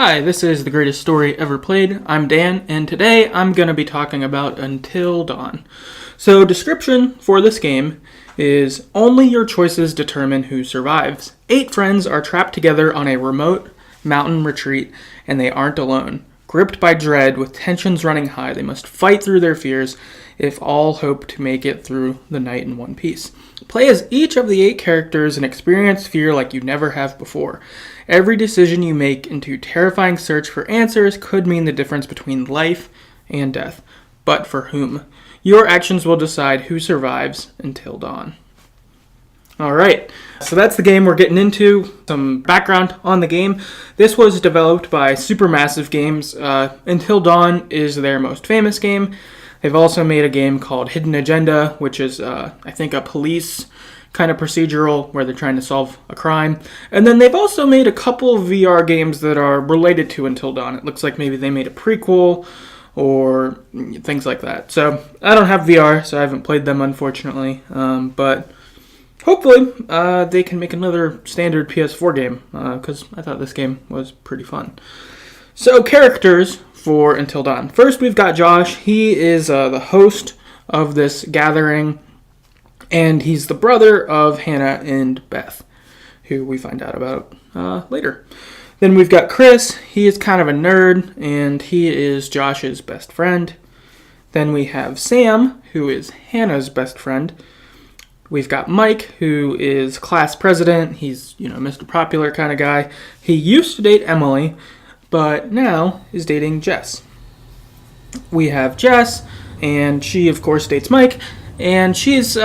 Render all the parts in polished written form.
Hi, this is The Greatest Story Ever Played. I'm Dan, and today I'm going to be talking about Until Dawn. So, description for this game is only your choices determine who survives. 8 friends are trapped together on a remote mountain retreat, and they aren't alone. Gripped by dread, with tensions running high, they must fight through their fears if all hope to make it through the night in one piece. Play as each of the 8 characters and experience fear like you never have before. Every decision you make into terrifying search for answers could mean the difference between life and death. But for whom? Your actions will decide who survives until dawn. Alright, so that's the game we're getting into. Some background on the game. This was developed by Supermassive Games. Until Dawn is their most famous game. They've also made a game called Hidden Agenda, which is, I think, a police kind of procedural where they're trying to solve a crime. And then they've also made a couple of VR games that are related to Until Dawn. It looks like maybe they made a prequel or things like that. So I don't have VR, so I haven't played them, unfortunately. But hopefully they can make another standard PS4 game, because I thought this game was pretty fun. So characters for Until Dawn. First, we've got Josh. He is the host of this gathering, and he's the brother of Hannah and Beth, who we find out about later. Then we've got Chris. He is kind of a nerd, and he is Josh's best friend. Then we have Sam, who is Hannah's best friend. We've got Mike, who is class president. He's, Mr. Popular kind of guy. He used to date Emily, but now is dating Jess. We have Jess, and she, of course, dates Mike, and she's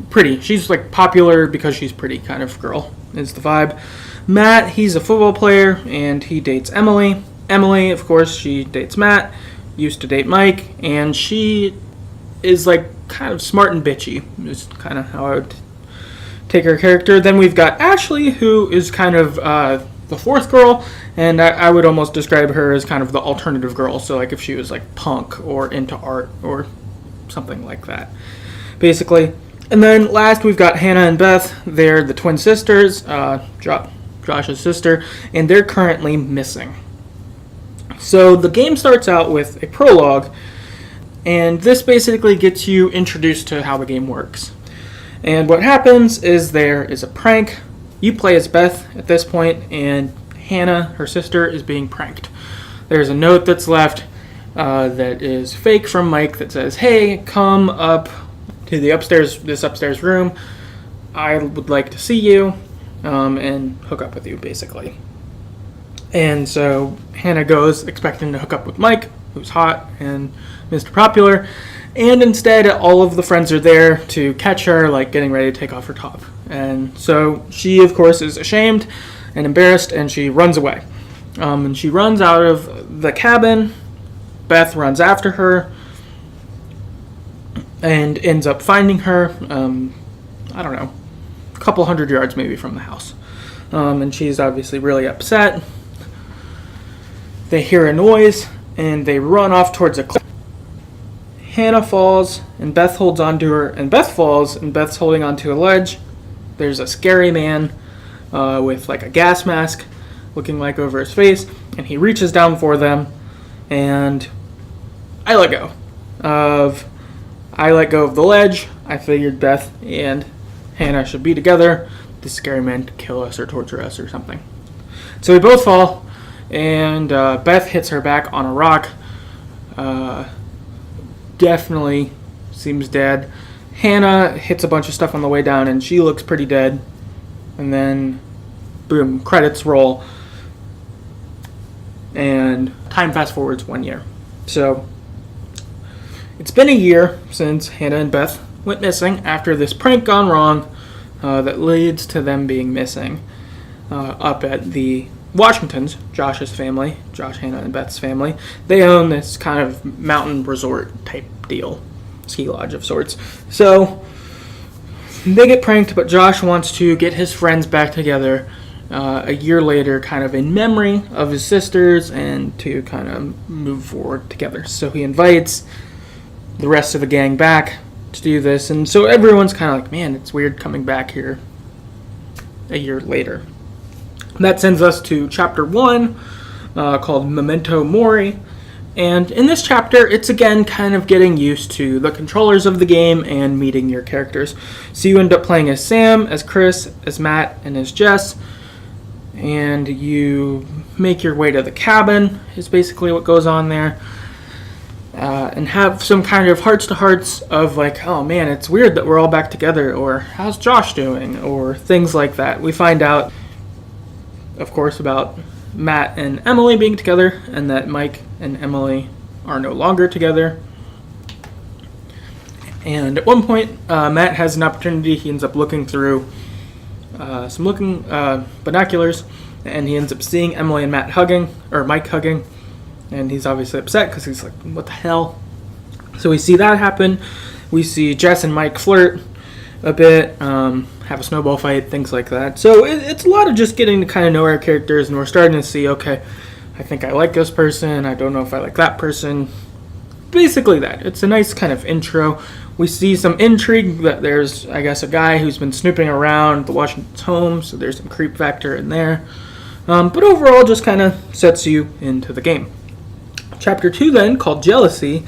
pretty. She's, popular because she's pretty kind of girl, is the vibe. Matt, he's a football player, and he dates Emily. Emily, of course, she dates Matt, used to date Mike, and she is, kind of smart and bitchy, is kind of how I would take her character. Then we've got Ashley, who is kind of the fourth girl, and I would almost describe her as kind of the alternative girl, so if she was punk or into art or something like that, basically. And then last we've got Hannah and Beth. They're the twin sisters, Josh's sister, and they're currently missing. So the game starts out with a prologue, and this basically gets you introduced to how the game works. And what happens is there is a prank. You play as Beth at this point, and Hannah, her sister, is being pranked. There's a note that's left that is fake from Mike that says, "Hey, come up to this upstairs room. I would like to see you and hook up with you," basically. And so Hannah goes expecting to hook up with Mike, who's hot and Mr. Popular, and instead all of the friends are there to catch her, getting ready to take off her top. And so she, of course, is ashamed and embarrassed, and she runs away. And she runs out of the cabin. Beth runs after her and ends up finding her, I don't know, a couple hundred yards maybe from the house. And she's obviously really upset. They hear a noise, and they run off towards a cliff. Hannah falls, and Beth holds onto her, and Beth falls, and Beth's holding onto a ledge. There's a scary man with a gas mask looking over his face, and he reaches down for them, and I let go of the ledge. I figured Beth and Hannah should be together. The scary man to kill us or torture us or something. So we both fall, and Beth hits her back on a rock. Definitely seems dead. Hannah hits a bunch of stuff on the way down, and she looks pretty dead. And then, boom, credits roll. And time fast forwards 1 year. So, it's been a year since Hannah and Beth went missing after this prank gone wrong that leads to them being missing up at the Washingtons, Josh's family, Josh, Hannah, and Beth's family. They own this kind of mountain resort type deal, ski lodge of sorts. So they get pranked, but Josh wants to get his friends back together a year later, kind of in memory of his sisters, and to kind of move forward together. So he invites the rest of the gang back to do this, and so everyone's kind of man, it's weird coming back here a year later. That sends us to Chapter 1, called Memento Mori. And in this chapter, it's again kind of getting used to the controllers of the game and meeting your characters. So you end up playing as Sam, as Chris, as Matt, and as Jess. And you make your way to the cabin, is basically what goes on there. And have some kind of hearts-to-hearts of like, oh man, it's weird that we're all back together, or how's Josh doing, or things like that. We find out, of course, about Matt and Emily being together, and that Mike and Emily are no longer together. And at one point, Matt has an opportunity. He ends up looking through binoculars, and he ends up seeing Emily and Matt hugging, or Mike hugging, and he's obviously upset because he's like, what the hell? So we see that happen. We see Jess and Mike flirt a bit, have a snowball fight, things like that. So it's a lot of just getting to kind of know our characters, and we're starting to see, okay, I think I like this person, I don't know if I like that person. Basically that. It's a nice kind of intro. We see some intrigue that there's, I guess, a guy who's been snooping around the Washington's home, so there's some creep factor in there. But overall, just kind of sets you into the game. Chapter 2 then, called Jealousy.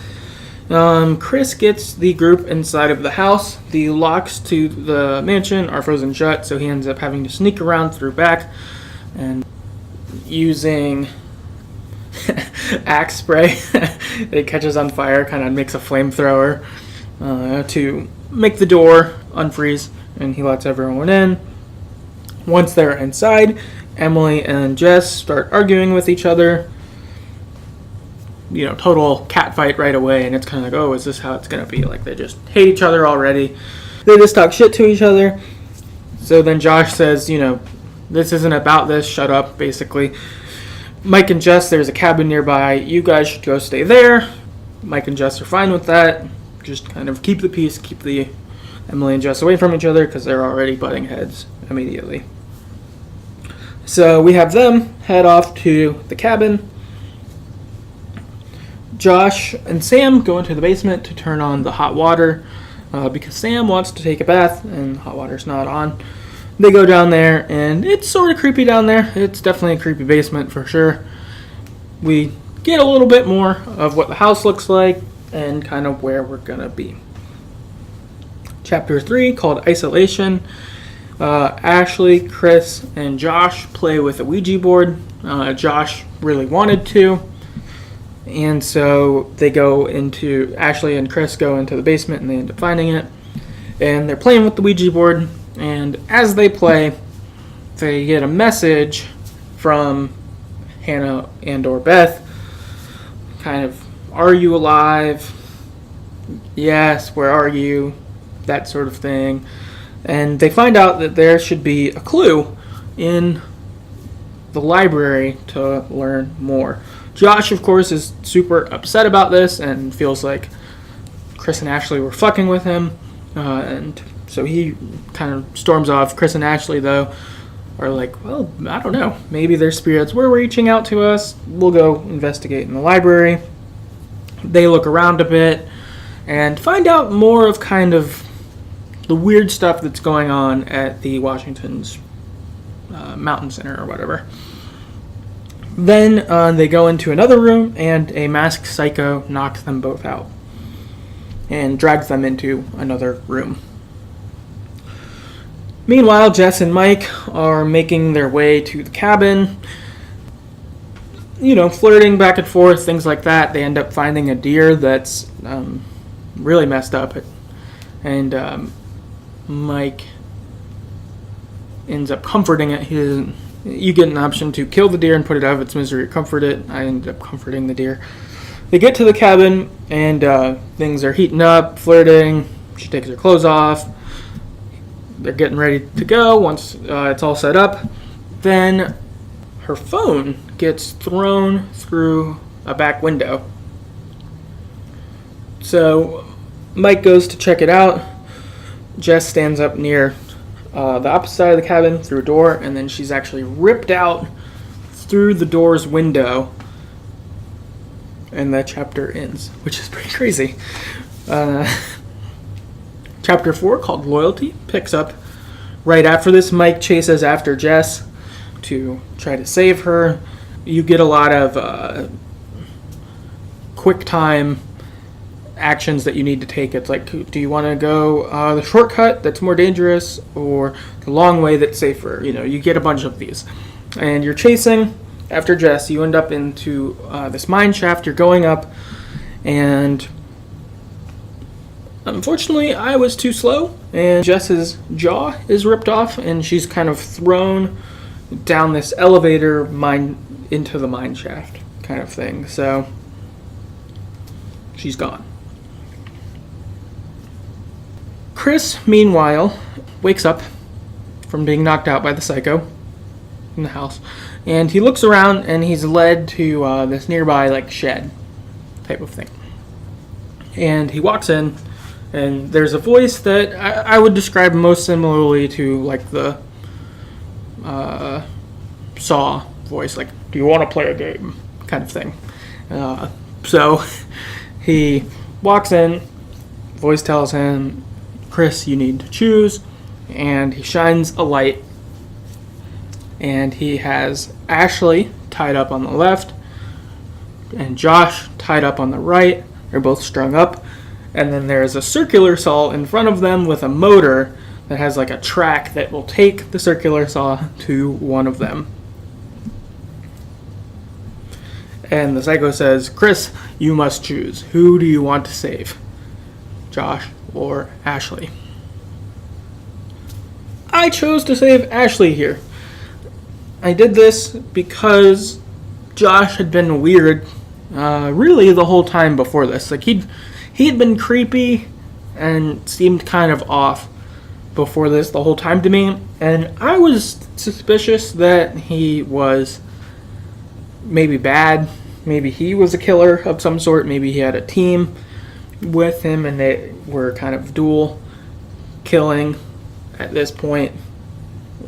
Chris gets the group inside of the house. The locks to the mansion are frozen shut, so he ends up having to sneak around through back and using axe spray that catches on fire, kind of makes a flamethrower to make the door unfreeze, and he lets everyone in. Once they're inside, Emily and Jess start arguing with each other. You know, total cat fight right away, and it's kind of like, oh, is this how it's going to be? Like, they just hate each other already. They just talk shit to each other. So then Josh says, you know, this isn't about this, shut up, basically. Mike and Jess, there's a cabin nearby. You guys should go stay there. Mike and Jess are fine with that. Just kind of keep the peace, keep the Emily and Jess away from each other because they're already butting heads immediately. So we have them head off to the cabin. Josh and Sam go into the basement to turn on the hot water because Sam wants to take a bath and hot water's not on. They go down there, and it's sort of creepy down there. It's definitely a creepy basement for sure. We get a little bit more of what the house looks like and kind of where we're going to be. Chapter 3, called Isolation. Ashley, Chris, and Josh play with a Ouija board. Josh really wanted to. And so Ashley and Chris go into the basement, and they end up finding it. And they're playing with the Ouija board. And as they play, they get a message from Hannah and or Beth. Kind of, are you alive? Yes, where are you? That sort of thing. And they find out that there should be a clue in the library to learn more. Josh, of course, is super upset about this and feels like Chris and Ashley were fucking with him. And so he kind of storms off. Chris and Ashley, though, are like, well, I don't know. Maybe their spirits were reaching out to us. We'll go investigate in the library. They look around a bit and find out more of kind of the weird stuff that's going on at the Washington's Mountain Center or whatever. Then they go into another room, and a masked psycho knocks them both out and drags them into another room. Meanwhile, Jess and Mike are making their way to the cabin, you know, flirting back and forth, things like that. They end up finding a deer that's really messed up, and Mike ends up comforting it. You get an option to kill the deer and put it out of its misery or comfort it. I ended up comforting the deer. They get to the cabin, and things are heating up, flirting. She takes her clothes off. They're getting ready to go once it's all set up. Then her phone gets thrown through a back window. So Mike goes to check it out. Jess stands up near the opposite side of the cabin through a door, and then she's actually ripped out through the door's window, and that chapter ends, which is pretty crazy. Chapter 4, called Loyalty, picks up right after this. Mike chases after Jess to try to save her. you get a lot of quick time actions that you need to take. It's like, do you want to go the shortcut that's more dangerous or the long way that's safer? You get a bunch of these. And you're chasing after Jess. You end up into this mine shaft. You're going up, and unfortunately, I was too slow, and Jess's jaw is ripped off, and she's kind of thrown down this elevator mine into the mine shaft kind of thing. So she's gone. Chris, meanwhile, wakes up from being knocked out by the psycho in the house, and he looks around, and he's led to this nearby shed type of thing. And he walks in, and there's a voice that I would describe most similarly to the Saw voice, do you want to play a game kind of thing. So he walks in, voice tells him, Chris, you need to choose, and he shines a light, and he has Ashley tied up on the left and Josh tied up on the right. They're both strung up, and then there's a circular saw in front of them with a motor that has a track that will take the circular saw to one of them. And the psycho says, Chris, you must choose. Who do you want to save? Josh or Ashley? I chose to save Ashley here. I did this because Josh had been weird really the whole time before this. He'd been creepy and seemed kind of off before this the whole time to me, and I was suspicious that he was maybe bad. Maybe he was a killer of some sort. Maybe he had a team with him and they were kind of dual killing at this point.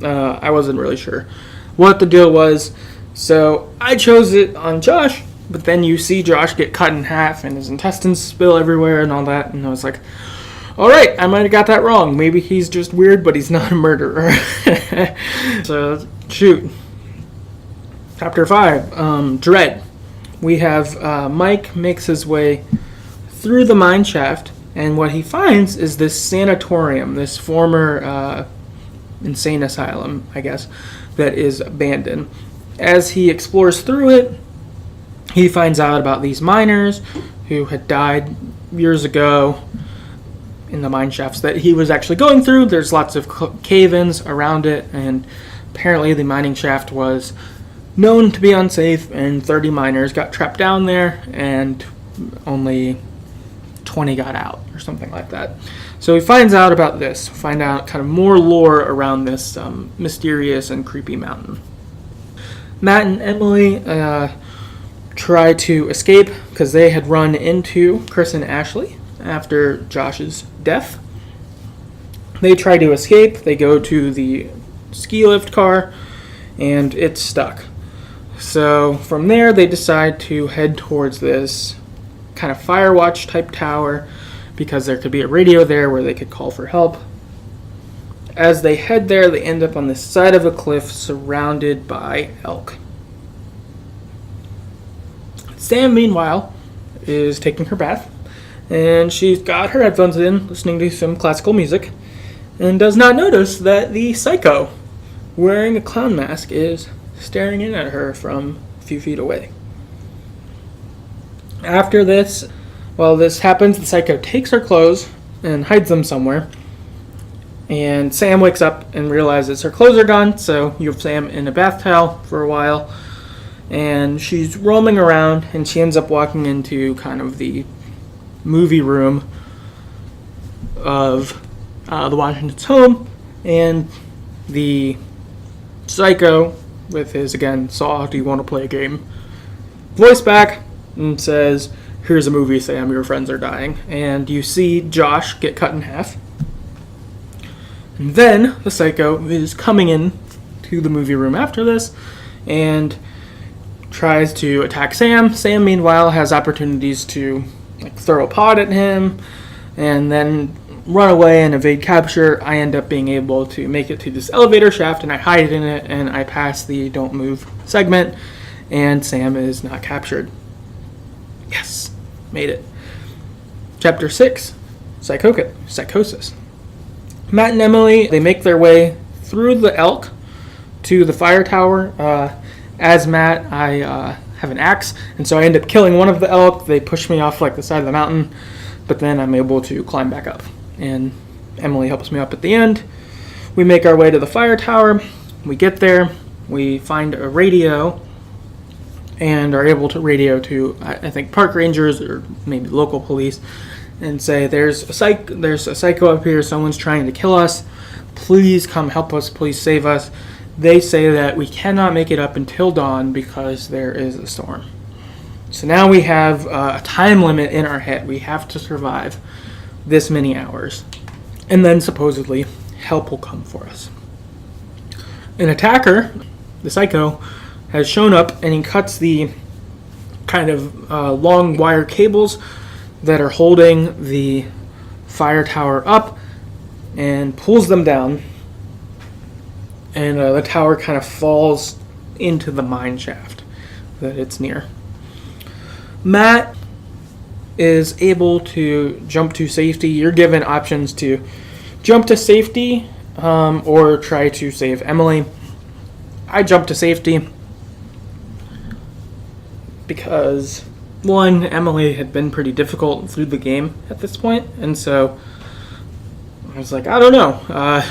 I wasn't really sure what the deal was, so I chose it on Josh, but then you see Josh get cut in half and his intestines spill everywhere and all that, and I was like, alright, I might have got that wrong. Maybe he's just weird, but he's not a murderer. So, shoot. Chapter 5, Dread. We have Mike makes his way through the mine shaft, and what he finds is this sanatorium, this former insane asylum, I guess, that is abandoned. As he explores through it, he finds out about these miners who had died years ago in the mine shafts that he was actually going through. There's lots of cave-ins around it, and apparently the mining shaft was known to be unsafe, and 30 miners got trapped down there, and only 20 got out, or something like that. So he finds out about this, find out kind of more lore around this mysterious and creepy mountain. Matt and Emily try to escape because they had run into Chris and Ashley after Josh's death. They try to escape. They go to the ski lift car, and it's stuck. So from there, they decide to head towards this kind of fire watch type tower because there could be a radio there where they could call for help. As they head there, they end up on the side of a cliff surrounded by elk. Sam, meanwhile, is taking her bath, and she's got her headphones in, listening to some classical music, and does not notice that the psycho wearing a clown mask is staring in at her from a few feet away. After this, while this happens, the psycho takes her clothes and hides them somewhere. And Sam wakes up and realizes her clothes are gone, so you have Sam in a bath towel for a while. And she's roaming around, and she ends up walking into kind of the movie room of the Washington's home. And the psycho, with his, again, Saw, do you want to play a game? Voice back and says, here's a movie, Sam, your friends are dying. And you see Josh get cut in half. And then the psycho is coming in to the movie room after this and tries to attack Sam. Sam, meanwhile, has opportunities to throw a pot at him and then run away and evade capture. I end up being able to make it to this elevator shaft, and I hide in it, and I pass the don't move segment, and Sam is not captured. Yes, made it. Chapter 6, Psychosis. Matt and Emily, they make their way through the elk to the fire tower. As Matt, I have an axe, and so I end up killing one of the elk. They push me off like the side of the mountain, but then I'm able to climb back up, and Emily helps me up at the end. We make our way to the fire tower. We get there. We find a radio and are able to radio to, I think, park rangers or maybe local police and say, there's a psycho up here. Someone's trying to kill us. Please come help us. Please save us. They say that we cannot make it up until dawn because there is a storm. So now we have a time limit in our head. We have to survive this many hours. And then supposedly help will come for us. An attacker, the psycho, has shown up and he cuts the kind of long wire cables that are holding the fire tower up and pulls them down. And the tower kind of falls into the mine shaft that it's near. Matt is able to jump to safety. You're given options to jump to safety or try to save Emily. I jump to safety because, one, Emily had been pretty difficult through the game at this point, and so I was like, I don't know.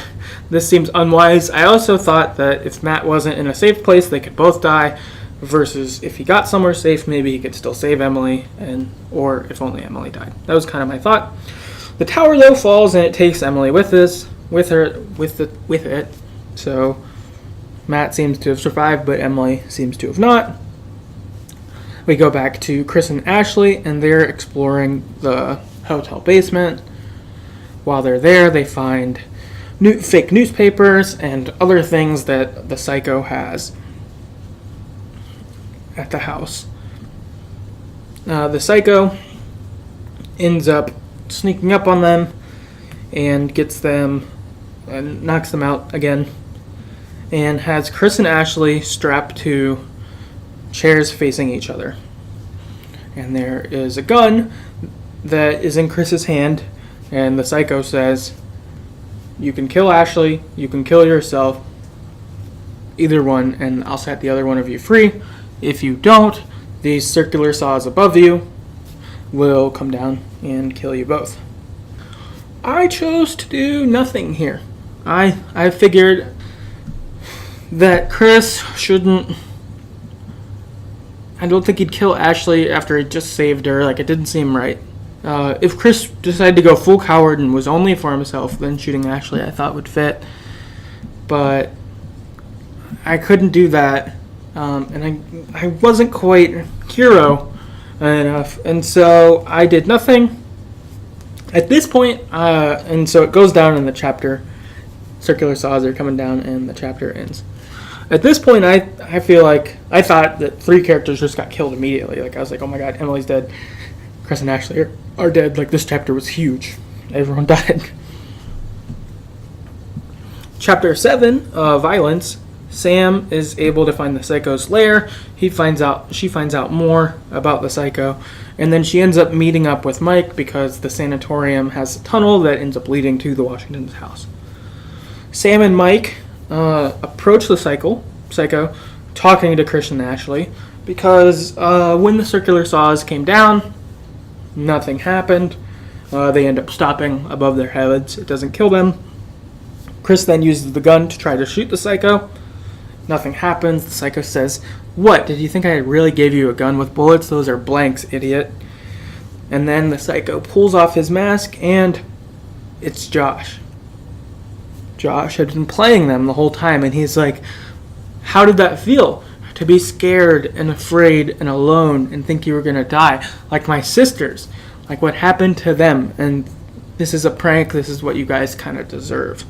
This seems unwise. I also thought that if Matt wasn't in a safe place, they could both die, versus if he got somewhere safe, maybe he could still save Emily, or if only Emily died. That was kind of my thought. The tower, though, falls, and it takes Emily with it. So Matt seems to have survived, but Emily seems to have not. We go back to Chris and Ashley, and they're exploring the hotel basement. While they're there, they find fake newspapers and other things that the psycho has at the house. The psycho ends up sneaking up on them and gets them and knocks them out again, and has Chris and Ashley strapped to chairs facing each other. And there is a gun that is in Chris's hand, and the psycho says, you can kill Ashley, you can kill yourself, either one, and I'll set the other one of you free. If you don't, these circular saws above you will come down and kill you both. I chose to do nothing here. I figured that Chris shouldn't... I don't think he'd kill Ashley after he just saved her. Like, it didn't seem right. If Chris decided to go full coward and was only for himself, then shooting Ashley I thought would fit. But I couldn't do that. And I wasn't quite hero enough. And so I did nothing. At this point, and so it goes down in the chapter. Circular saws are coming down and the chapter ends. At this point, I feel like I thought that 3 characters just got killed immediately. Like, I was like, oh my god, Emily's dead. Chris and Ashley are dead. Like, this chapter was huge. Everyone died. Chapter 7, Violence. Sam is able to find the psycho's lair. She finds out more about the psycho. And then she ends up meeting up with Mike because the sanatorium has a tunnel that ends up leading to the Washington's house. Sam and Mike approach the psycho, talking to Chris and Ashley, because when the circular saws came down, nothing happened. They end up stopping above their heads. It doesn't kill them. Chris then uses the gun to try to shoot the psycho. Nothing happens. The psycho says, "What? Did you think I really gave you a gun with bullets? Those are blanks, idiot." And then the psycho pulls off his mask, and it's Josh. Josh had been playing them the whole time, and he's like, how did that feel? To be scared and afraid and alone and think you were going to die? Like my sisters. Like what happened to them? And this is a prank. This is what you guys kind of deserve.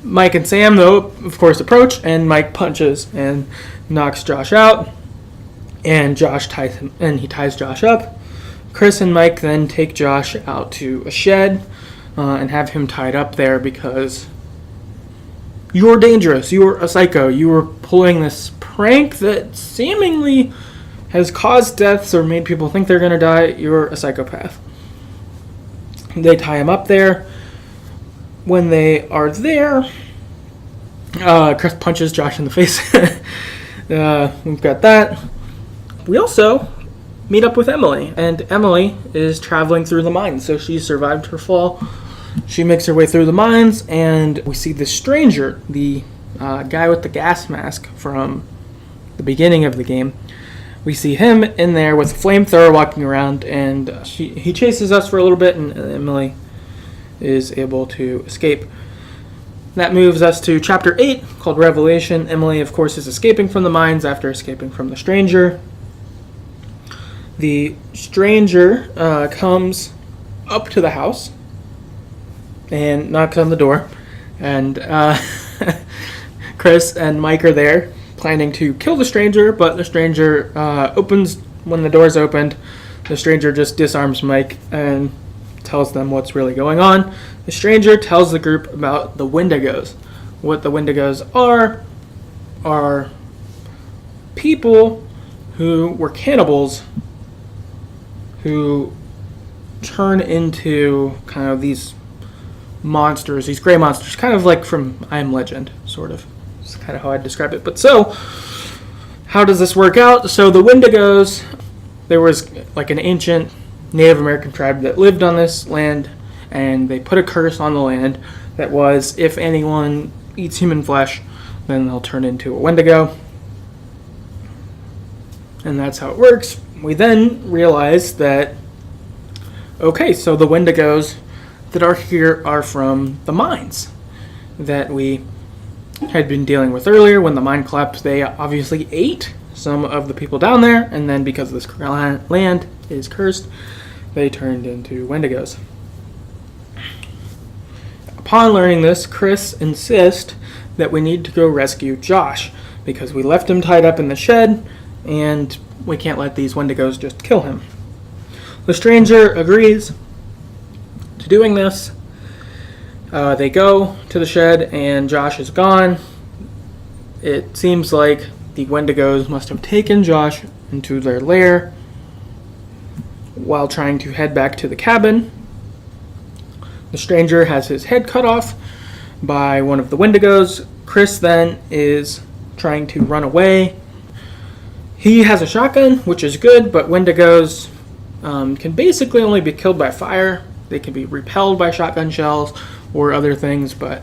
Mike and Sam, though, of course, approach, and Mike punches and knocks Josh out. And Josh ties Josh up. Chris and Mike then take Josh out to a shed and have him tied up there because you're dangerous. You're a psycho. You were pulling this prank that seemingly has caused deaths or made people think they're going to die, you're a psychopath. They tie him up there. When they are there, Chris punches Josh in the face. We've got that. We also meet up with Emily, and Emily is traveling through the mines, so she survived her fall. She makes her way through the mines, and we see the stranger, the guy with the gas mask from the beginning of the game. We see him in there with a flamethrower walking around, and he chases us for a little bit, and Emily is able to escape. That moves us to Chapter 8, called Revelation. Emily, of course, is escaping from the mines after escaping from the stranger. The stranger comes up to the house and knocks on the door, and Chris and Mike are there planning to kill the stranger, but the stranger opens. When the door's opened, the stranger just disarms Mike and tells them what's really going on. The stranger tells the group about the Wendigos. What the Wendigos are people who were cannibals who turn into kind of these monsters, these gray monsters, kind of like from I Am Legend, sort of. It's kind of how I'd describe it. But so, how does this work out? So the Wendigos, there was like an ancient Native American tribe that lived on this land, and they put a curse on the land that was, if anyone eats human flesh, then they'll turn into a Wendigo. And that's how it works. We then realize that, okay, so the Wendigos that are here are from the mines that we had been dealing with earlier. When the mine collapsed, they obviously ate some of the people down there, and then because this land is cursed, they turned into Wendigos. Upon learning this, Chris insists that we need to go rescue Josh, because we left him tied up in the shed, and we can't let these Wendigos just kill him. The stranger agrees to doing this. They go to the shed, and Josh is gone. It seems like the Wendigos must have taken Josh into their lair while trying to head back to the cabin. The stranger has his head cut off by one of the Wendigos. Chris then is trying to run away. He has a shotgun, which is good, but Wendigos can basically only be killed by fire. They can be repelled by shotgun shells or other things, but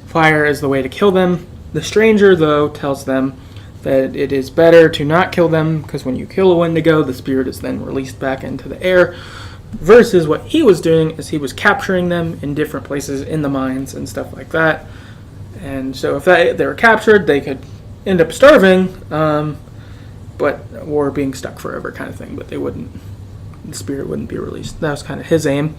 fire is the way to kill them. The stranger, though, tells them that it is better to not kill them, because when you kill a Wendigo, the spirit is then released back into the air, versus what he was doing is he was capturing them in different places in the mines and stuff like that. And so if they were captured, they could end up starving, or being stuck forever kind of thing, but the spirit wouldn't be released. That was kind of his aim.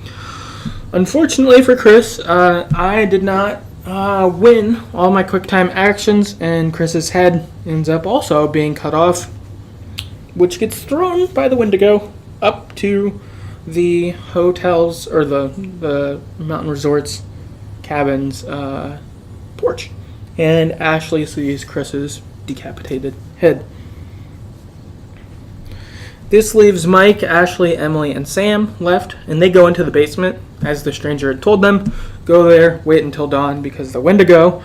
Unfortunately for Chris, I did not win all my quick time actions, and Chris's head ends up also being cut off, which gets thrown by the Wendigo up to the hotels, or the mountain resorts cabins porch, and Ashley sees Chris's decapitated head. This leaves Mike, Ashley, Emily, and Sam left, and they go into the basement, as the stranger had told them. Go there, wait until dawn, because the Wendigo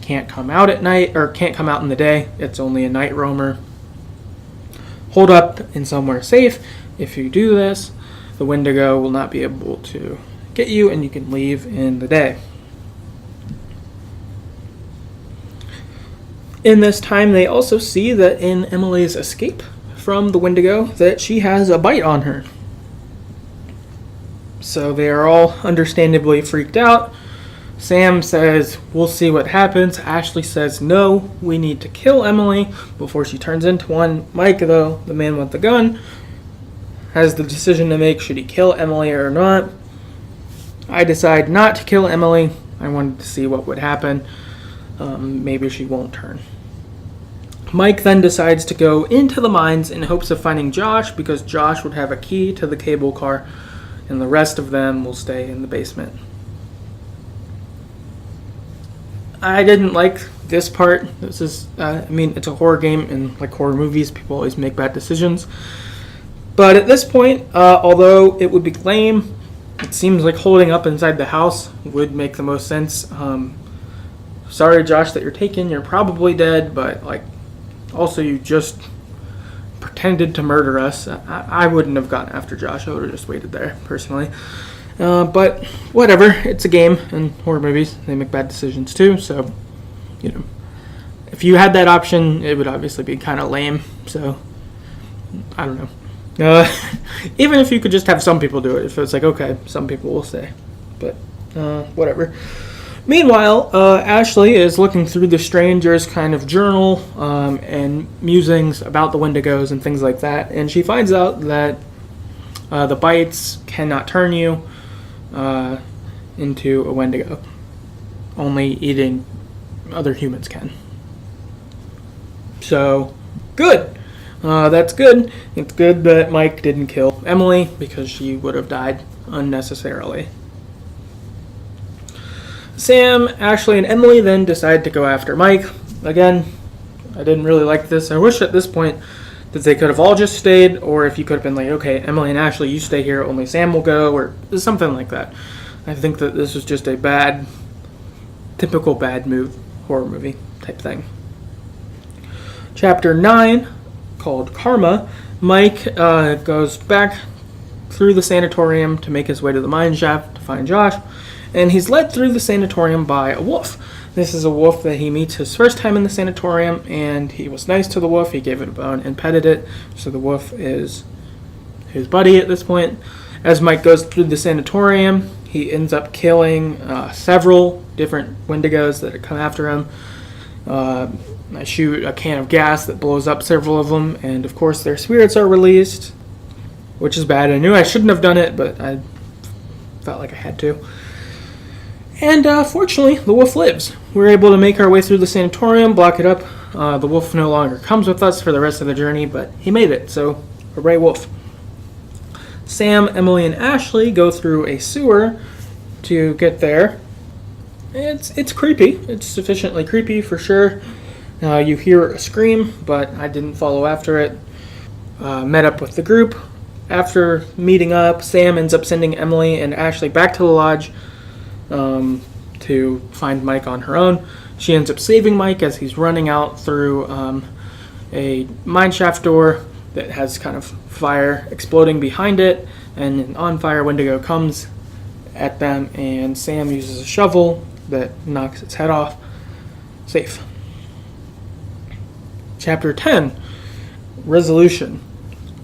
can't come out at night, or can't come out in the day. It's only a night roamer. Hold up in somewhere safe. If you do this, the Wendigo will not be able to get you, and you can leave in the day. In this time, they also see that in Emily's escape from the Wendigo, that she has a bite on her. So they are all understandably freaked out. Sam says, we'll see what happens. Ashley says, no, we need to kill Emily before she turns into one. Mike, though, the man with the gun, has the decision to make, should he kill Emily or not. I decide not to kill Emily. I wanted to see what would happen. Maybe she won't turn. Mike then decides to go into the mines in hopes of finding Josh, because Josh would have a key to the cable car, and the rest of them will stay in the basement. I didn't like this part. This is, I mean, it's a horror game, and like horror movies, people always make bad decisions. But at this point, although it would be lame, it seems like holding up inside the house would make the most sense. Sorry, Josh, that you're taken. You're probably dead, but like, also you just pretended to murder us. I wouldn't have gotten after Josh. I would have just waited there, personally. But whatever. It's a game, and horror movies, they make bad decisions too. So, you know, if you had that option, it would obviously be kind of lame. So, I don't know. Even if you could just have some people do it, if it's like, okay, some people will stay, but whatever. Meanwhile, Ashley is looking through the stranger's kind of journal and musings about the Wendigos and things like that, and she finds out that the bites cannot turn you into a Wendigo. Only eating other humans can. So, good. That's good. It's good that Mike didn't kill Emily, because she would have died unnecessarily. Sam, Ashley, and Emily then decide to go after Mike. Again, I didn't really like this. I wish at this point that they could have all just stayed, or if you could have been like, okay, Emily and Ashley, you stay here, only Sam will go, or something like that. I think that this was just a typical bad horror movie type thing. Chapter 9, called Karma, Mike goes back through the sanatorium to make his way to the mine shaft to find Josh, and he's led through the sanatorium by a wolf. This is a wolf that he meets his first time in the sanatorium, and he was nice to the wolf. He gave it a bone and petted it, so the wolf is his buddy at this point. As Mike goes through the sanatorium, he ends up killing several different Wendigos that come after him. I shoot a can of gas that blows up several of them, and of course their spirits are released, which is bad. I knew I shouldn't have done it, but I felt like I had to. And fortunately, the wolf lives. We're able to make our way through the sanatorium, block it up. The wolf no longer comes with us for the rest of the journey, but he made it, so hooray wolf. Sam, Emily, and Ashley go through a sewer to get there. It's creepy. It's sufficiently creepy for sure. You hear a scream, but I didn't follow after it. Met up with the group. After meeting up, Sam ends up sending Emily and Ashley back to the lodge to find Mike on her own. She ends up saving Mike as he's running out through a mine shaft door that has kind of fire exploding behind it, and an on-fire Wendigo comes at them, and Sam uses a shovel that knocks its head off. Safe. Chapter 10, Resolution.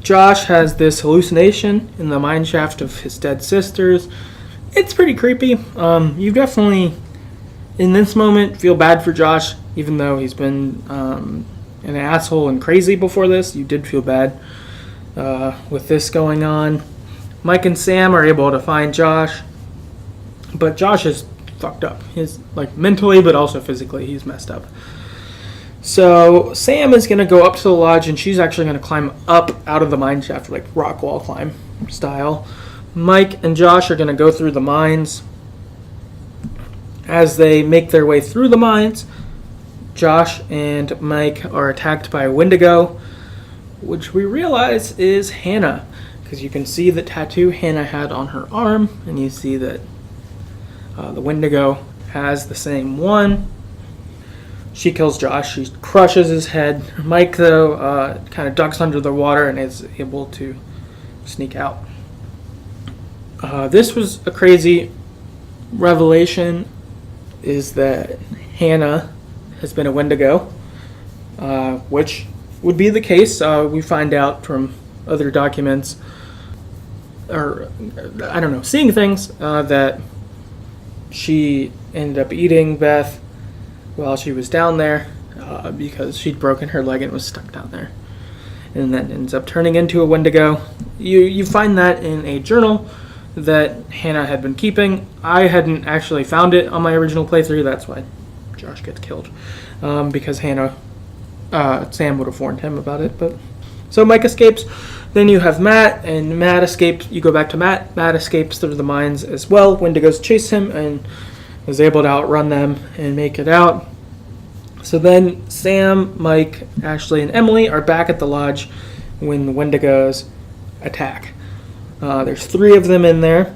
Josh has this hallucination in the mine shaft of his dead sisters. It's pretty creepy. You definitely, in this moment, feel bad for Josh, even though he's been an asshole and crazy before this. You did feel bad with this going on. Mike and Sam are able to find Josh, but Josh is fucked up. He's like mentally, but also physically, he's messed up. So Sam is going to go up to the lodge, and she's actually going to climb up out of the mine shaft, like rock wall climb style. Mike and Josh are going to go through the mines. As they make their way through the mines, Josh and Mike are attacked by a Wendigo, which we realize is Hannah, because you can see the tattoo Hannah had on her arm, and you see that the Wendigo has the same one. She kills Josh. She crushes his head. Mike, though, kind of ducks under the water and is able to sneak out. This was a crazy revelation, is that Hannah has been a Wendigo, which would be the case. We find out from other documents, or I don't know, seeing things, that she ended up eating Beth while she was down there because she'd broken her leg and was stuck down there, and then ends up turning into a Wendigo. You find that in a journal that Hannah had been keeping. I hadn't actually found it on my original playthrough. That's why Josh gets killed, because Sam would have warned him about it. But so Mike escapes. Then you have Matt, and Matt escapes. You go back to Matt. Matt escapes through the mines as well. Wendigos chase him and is able to outrun them and make it out. So then Sam, Mike, Ashley, and Emily are back at the lodge when the Wendigos attack. There's 3 of them in there.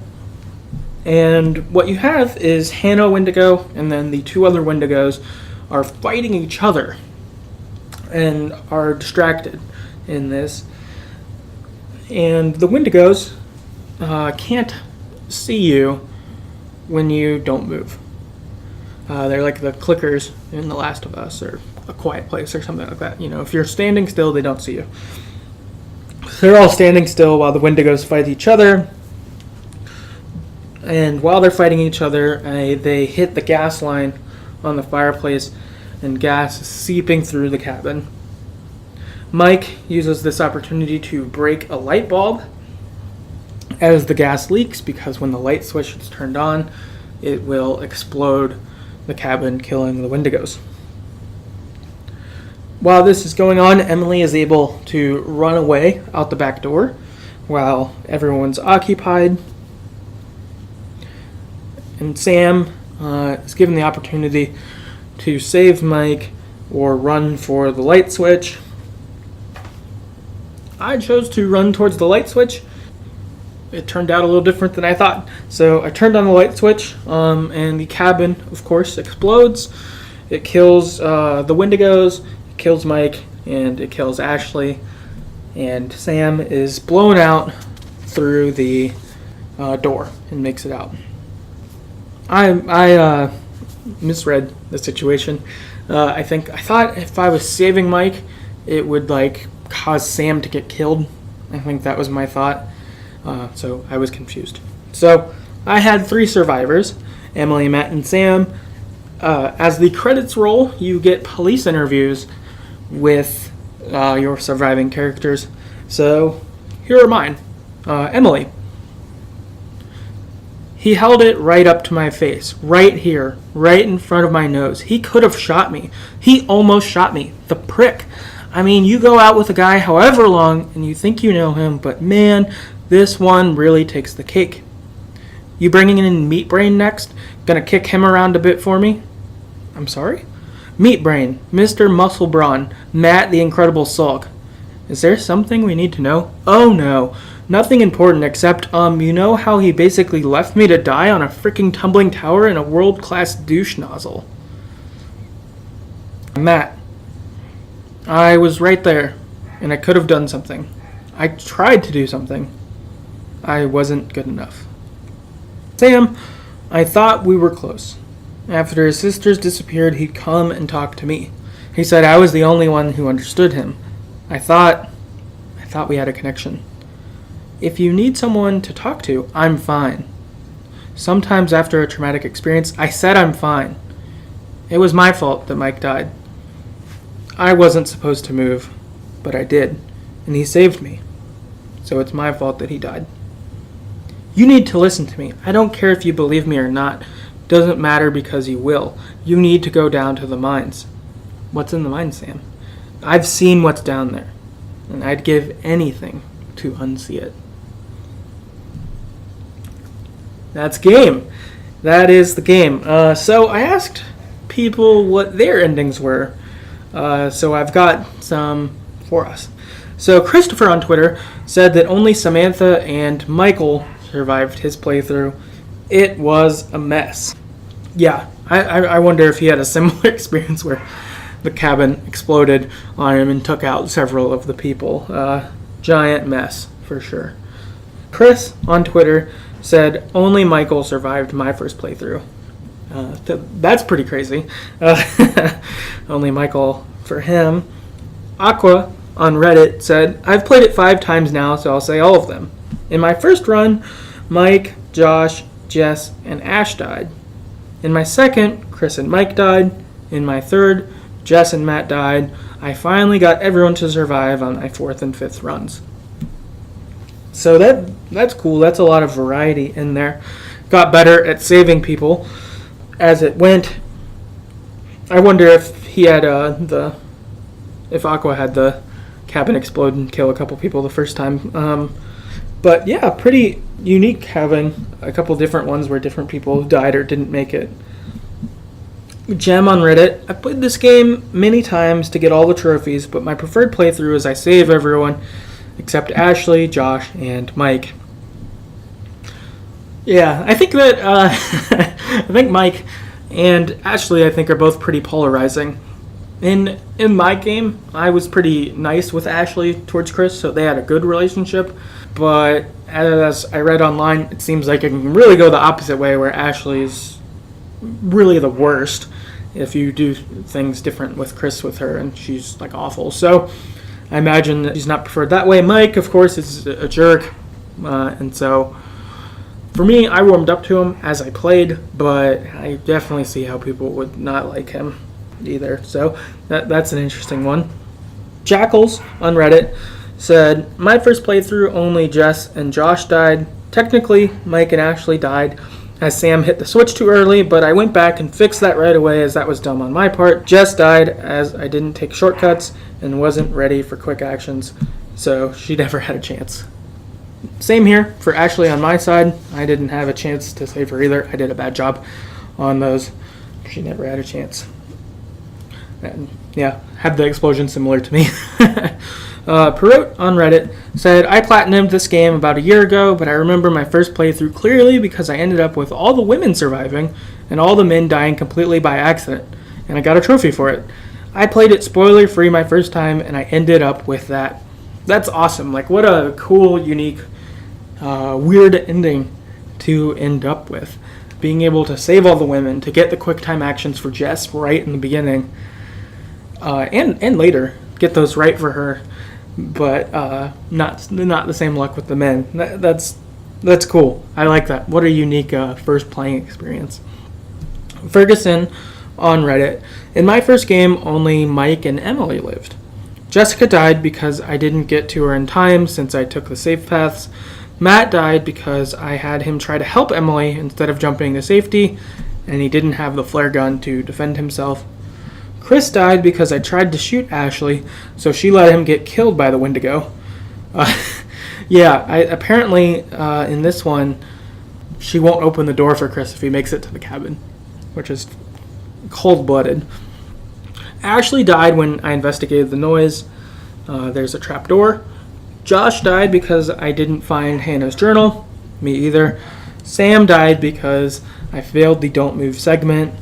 And what you have is Hannah Wendigo and then the 2 other Wendigos are fighting each other and are distracted in this. And the Wendigos can't see you when you don't move. They're like the clickers in The Last of Us or A Quiet Place or something like that. If you're standing still, they don't see you. They're all standing still while the Wendigos fight each other. And while they're fighting each other, they hit the gas line on the fireplace, and gas is seeping through the cabin. Mike uses this opportunity to break a light bulb as the gas leaks, because when the light switch is turned on, it will explode the cabin, killing the Wendigos. While this is going on, Emily is able to run away out the back door while everyone's occupied. And Sam is given the opportunity to save Mike or run for the light switch. I chose to run towards the light switch. It turned out a little different than I thought. So I turned on the light switch, and the cabin, of course, explodes. It kills the Wendigos, it kills Mike, and it kills Ashley. And Sam is blown out through the door and makes it out. I misread the situation. I thought if I was saving Mike, it would cause Sam to get killed. I think that was my thought. So I was confused. So I had 3 survivors: Emily, Matt, and Sam. As the credits roll, you get police interviews with your surviving characters. So here are mine. Emily. He held it right up to my face, right here, right in front of my nose. He could have shot me. He almost shot me. The prick. I mean, you go out with a guy however long and you think you know him, but man, this one really takes the cake. You bringing in Meat Brain next? Gonna kick him around a bit for me? I'm sorry? Meat Brain, Mr. Muscle Brawn, Matt the Incredible Sulk. Is there something we need to know? Oh no, nothing important except, you know how he basically left me to die on a freaking tumbling tower in a world-class douche nozzle? Matt, I was right there, and I could have done something. I tried to do something. I wasn't good enough. Sam, I thought we were close. After his sisters disappeared, he'd come and talk to me. He said I was the only one who understood him. I thought we had a connection. If you need someone to talk to, I'm fine. Sometimes after a traumatic experience, I said I'm fine. It was my fault that Mike died. I wasn't supposed to move, but I did, and he saved me. So it's my fault that he died. You need to listen to me. I don't care if you believe me or not. Doesn't matter because you will. You need to go down to the mines. What's in the mines, Sam? I've seen what's down there, and I'd give anything to unsee it. That's game. That is the game. So I asked people what their endings were. So I've got some for us. So Christopher on Twitter said that only Samantha and Michael survived his playthrough. It was a mess. Yeah, I wonder if he had a similar experience where the cabin exploded on him and took out several of the people. Giant mess, for sure. Chris on Twitter said only Michael survived my first playthrough. That's pretty crazy. Only Michael for him. Aqua on Reddit said, I've played it 5 times now, so I'll say all of them. In my first run, Mike, Josh, Jess, and Ash died. In my second, Chris and Mike died. In my third, Jess and Matt died. I finally got everyone to survive on my 4th and 5th runs. So that's cool. That's a lot of variety in there. Got better at saving people as it went. I wonder if he had if Aqua had the cabin explode and kill a couple people the first time. But yeah, pretty unique having a couple different ones where different people died or didn't make it. Gem on Reddit. I've played this game many times to get all the trophies, but my preferred playthrough is I save everyone except Ashley, Josh, and Mike. Yeah, I think that I think Mike and Ashley, I think, are both pretty polarizing. In my game, I was pretty nice with Ashley towards Chris, so they had a good relationship. But as I read online, it seems like it can really go the opposite way, where Ashley is really the worst if you do things different with Chris with her, and she's like awful. So I imagine that she's not preferred that way. Mike, of course, is a jerk, and so for me, I warmed up to him as I played, but I definitely see how people would not like him either. So that's an interesting one. Jackals on Reddit said, my first playthrough, only Jess and Josh died. Technically, Mike and Ashley died as Sam hit the switch too early, but I went back and fixed that right away as that was dumb on my part. Jess died as I didn't take shortcuts and wasn't ready for quick actions, so she never had a chance. Same here for Ashley on my side. I didn't have a chance to save her either. I did a bad job on those. She never had a chance. And yeah, had the explosion similar to me. Perot on Reddit said, I platinumed this game about a year ago, but I remember my first playthrough clearly because I ended up with all the women surviving and all the men dying completely by accident, and I got a trophy for it. I played it spoiler free my first time, and I ended up with that. That's awesome. Like, what a cool, unique, weird ending to end up with. Being able to save all the women, to get the quick time actions for Jess right in the beginning, and later, get those right for her, but not the same luck with the men. That's cool. I like that. What a unique first playing experience. Ferguson on Reddit, in my first game, only Mike and Emily lived. Jessica died because I didn't get to her in time since I took the safe paths. Matt died because I had him try to help Emily instead of jumping to safety, and he didn't have the flare gun to defend himself. Chris died because I tried to shoot Ashley, so she let him get killed by the Wendigo. Apparently in this one, she won't open the door for Chris if he makes it to the cabin, which is cold-blooded. Ashley died when I investigated the noise. There's a trap door. Josh died because I didn't find Hannah's journal. Me either. Sam died because I failed the don't move segment.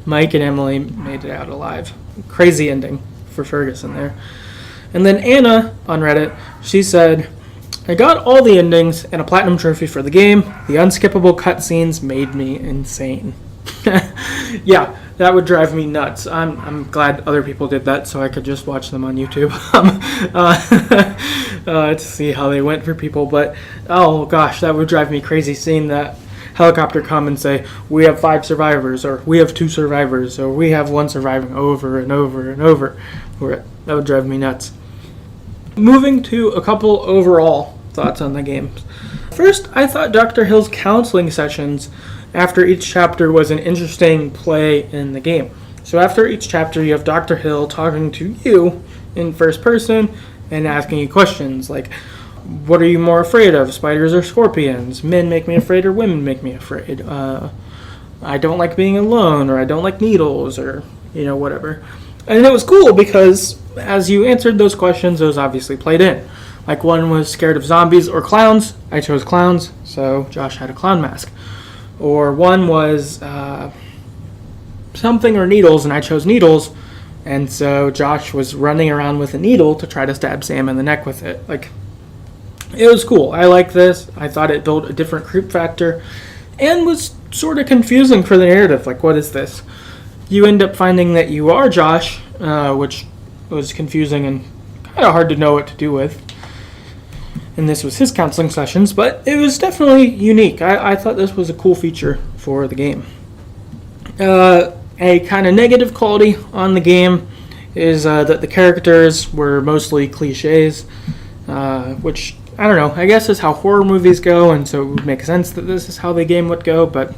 Mike and Emily made it out alive. Crazy ending for Ferguson there. And then Anna on Reddit, she said, I got all the endings and a platinum trophy for the game. The unskippable cutscenes made me insane. Yeah, that would drive me nuts. I'm glad other people did that so I could just watch them on YouTube to see how they went for people. But, oh gosh, that would drive me crazy seeing that helicopter come and say, we have 5 survivors, or we have 2 survivors, or we have 1 surviving over and over and over. That would drive me nuts. Moving to a couple overall thoughts on the game. First, I thought Dr. Hill's counseling sessions after each chapter was an interesting play in the game. So after each chapter, you have Dr. Hill talking to you in first person and asking you questions like, what are you more afraid of, spiders or scorpions? Men make me afraid or women make me afraid? I don't like being alone, or I don't like needles, or, whatever. And it was cool because as you answered those questions, those obviously played in. Like, one was scared of zombies or clowns. I chose clowns, so Josh had a clown mask. Or one was something or needles, and I chose needles, and so Josh was running around with a needle to try to stab Sam in the neck with it. Like, it was cool. I liked this. I thought it built a different creep factor and was sort of confusing for the narrative. Like, what is this? You end up finding that you are Josh, which was confusing and kind of hard to know what to do with. And this was his counseling sessions, but it was definitely unique. I thought this was a cool feature for the game. A kind of negative quality on the game is that the characters were mostly cliches, which, I don't know, I guess is how horror movies go, and so it would make sense that this is how the game would go, but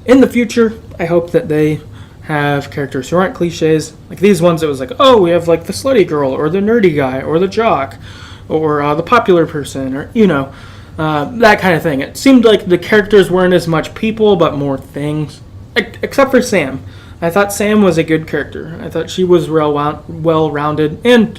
in the future, I hope that they have characters who aren't cliches. Like these ones, it was like, oh, we have like the slutty girl, or the nerdy guy, or the jock, or the popular person, or, that kind of thing. It seemed like the characters weren't as much people, but more things. Except for Sam. I thought Sam was a good character. I thought she was well-rounded, and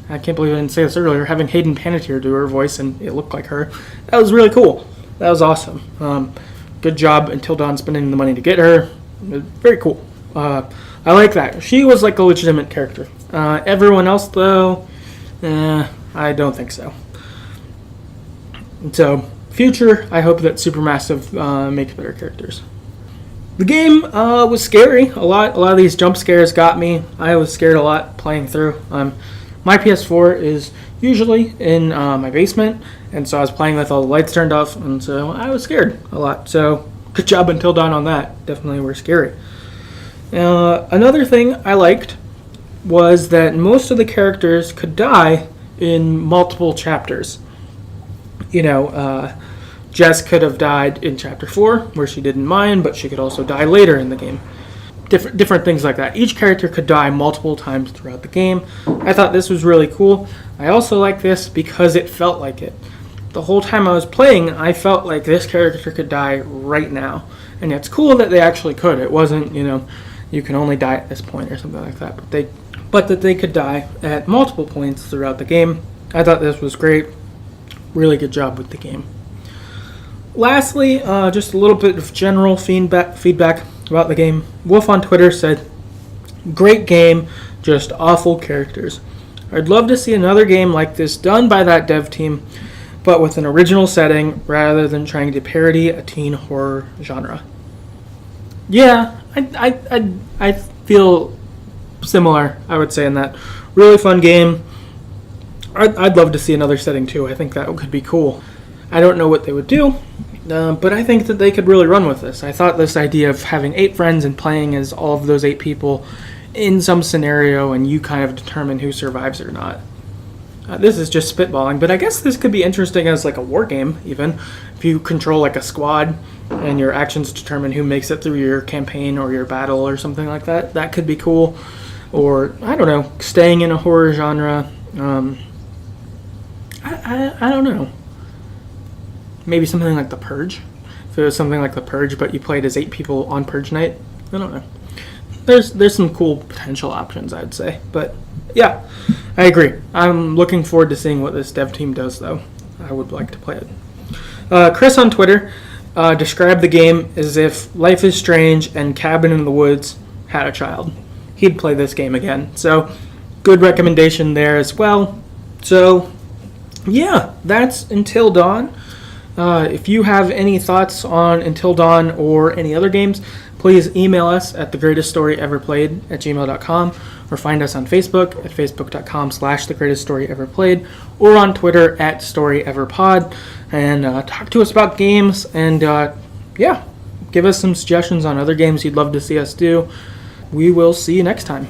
I can't believe I didn't say this earlier, having Hayden Panettiere do her voice and it looked like her, that was really cool. That was awesome. Good job Until Dawn spending the money to get her. Very cool. I like that. She was like a legitimate character. Everyone else, though, I don't think so. So, future, I hope that Supermassive makes better characters. The game was scary. A lot of these jump scares got me. I was scared a lot playing through. My PS4 is usually in my basement, and so I was playing with all the lights turned off, and so I was scared a lot. So, good job Until Dawn on that. Definitely were scary. Another thing I liked was that most of the characters could die in multiple chapters. Jess could have died in Chapter 4, where she didn't mind, but she could also die later in the game. Different things like that. Each character could die multiple times throughout the game. I thought this was really cool. I also like this because it felt like it. The whole time I was playing, I felt like this character could die right now. And it's cool that they actually could. It wasn't, you can only die at this point or something like that. But that they could die at multiple points throughout the game. I thought this was great. Really good job with the game. Lastly, just a little bit of general feedback about the game. Wolf on Twitter said, "Great game, just awful characters. I'd love to see another game like this done by that dev team, but with an original setting rather than trying to parody a teen horror genre." Yeah, I feel similar, I would say, in that. Really fun game. I'd love to see another setting too. I think that could be cool. I don't know what they would do, but I think that they could really run with this. I thought this idea of having 8 friends and playing as all of those 8 people in some scenario and you kind of determine who survives or not. This is just spitballing, but I guess this could be interesting as like a war game even. If you control like a squad and your actions determine who makes it through your campaign or your battle or something like that, that could be cool. Or, I don't know, staying in a horror genre. I don't know. Maybe something like The Purge. If it was something like The Purge, but you played as 8 people on Purge night. I don't know. There's some cool potential options, I'd say. But, yeah, I agree. I'm looking forward to seeing what this dev team does, though. I would like to play it. Chris on Twitter described the game as if Life is Strange and Cabin in the Woods had a child. He'd play this game again. So, good recommendation there as well. So, yeah, that's Until Dawn. If you have any thoughts on Until Dawn or any other games, please email us at TheGreatestStoryEverPlayed@gmail.com or find us on Facebook at facebook.com/TheGreatestStoryEverPlayed or on Twitter at StoryEverPod and talk to us about games and, give us some suggestions on other games you'd love to see us do. We will see you next time.